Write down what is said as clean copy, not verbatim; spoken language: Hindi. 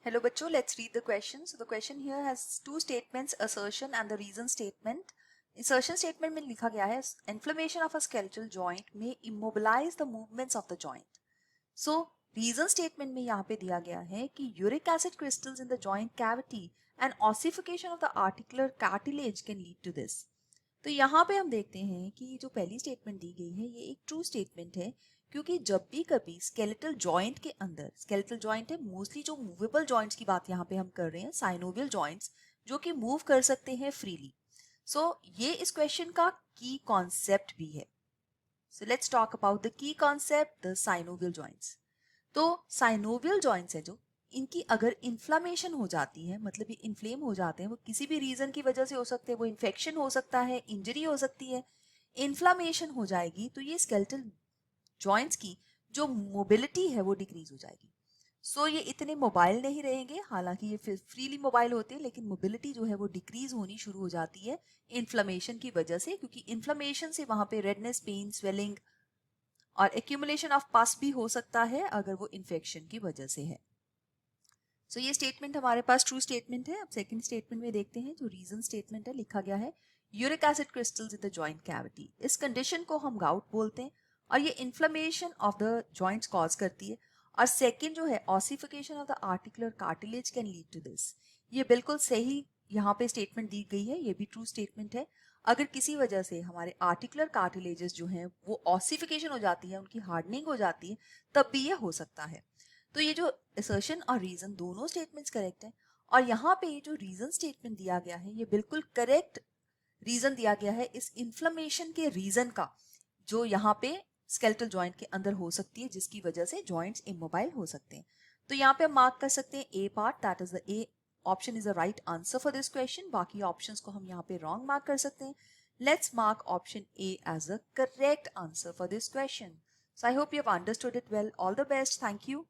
Hello बच्चों, let's read the question. So the question here has two statements, assertion and the reason statement. Assertion statement में लिखा गया है inflammation of a skeletal joint may immobilize the movements of the joint. So reason statement में यहाँ पे दिया गया है कि uric acid crystals in the joint cavity and ossification of the articular cartilage can lead to this. तो यहाँ पे हम देखते हैं कि जो पहली स्टेटमेंट दी गई है ये एक ट्रू स्टेटमेंट है, क्योंकि जब भी कभी स्केलेटल जॉइंट के अंदर, स्केलेटल जॉइंट है मोस्टली जो मूवेबल जॉइंट्स की बात यहाँ पे हम कर रहे हैं, साइनोवियल जॉइंट्स जो कि मूव कर सकते हैं फ्रीली. सो ये इस क्वेश्चन का की कॉन्सेप्ट भी है. So let's talk about the key concept, the synovial joints. तो साइनोवियल जॉइंट्स है जो, इनकी अगर इन्फ्लामेशन हो जाती है, मतलब ये इन्फ्लेम हो जाते हैं, वो किसी भी रीजन की वजह से हो सकते हैं, वो इन्फेक्शन हो सकता है, इंजरी हो सकती है, इन्फ्लामेशन हो जाएगी तो ये स्केलेटल जॉइंट्स की जो मोबिलिटी है वो डिक्रीज हो जाएगी. सो ये इतने मोबाइल नहीं रहेंगे, हालांकि ये फ्रीली मोबाइल होते हैं, लेकिन मोबिलिटी जो है वो डिक्रीज होनी शुरू हो जाती है इन्फ्लामेशन की वजह से, क्योंकि इन्फ्लामेशन से वहां पे रेडनेस, पेन, स्वेलिंग और एक्यूमुलेशन ऑफ पस भी हो सकता है अगर वो इन्फेक्शन की वजह से है. सो ये स्टेटमेंट हमारे पास ट्रू स्टेटमेंट है. अब सेकंड स्टेटमेंट में देखते हैं, जो रीजन स्टेटमेंट है, लिखा गया है uric acid crystals in the joint cavity. इस कंडीशन को हम गाउट बोलते हैं और ये inflammation of the joints cause करती है. और सेकंड जो है ossification of the articular cartilage can lead to this. ये बिल्कुल सही यहाँ पे स्टेटमेंट दी गई है, ये भी ट्रू स्टेटमेंट है. अगर किसी वजह से हमारे आर्टिकुलर कार्टिलेजेस जो हैं वो ऑसिफिकेशन हो जाती है, उनकी हार्डनिंग हो जाती है, तब भी ये हो सकता है. तो ये जो असर्शन और रीजन दोनों स्टेटमेंट्स करेक्ट हैं. और यहाँ पे ये जो रीजन स्टेटमेंट दिया गया है ये बिल्कुल करेक्ट रीजन दिया गया है इस इन्फ्लेमेशन के रीजन का, जो यहाँ पे स्केलेटल जॉइंट के अंदर हो सकती है, जिसकी वजह से जॉइंट्स इमोबाइल हो सकते हैं. तो यहाँ पे हम मार्क कर सकते हैं A part, that is the A option is the right answer for this question. बाकी ऑप्शंस को हम यहाँ पे रॉन्ग मार्क कर सकते हैं. Let's mark option A as the correct answer for this question. So I hope you have understood it well. All the best. Thank you.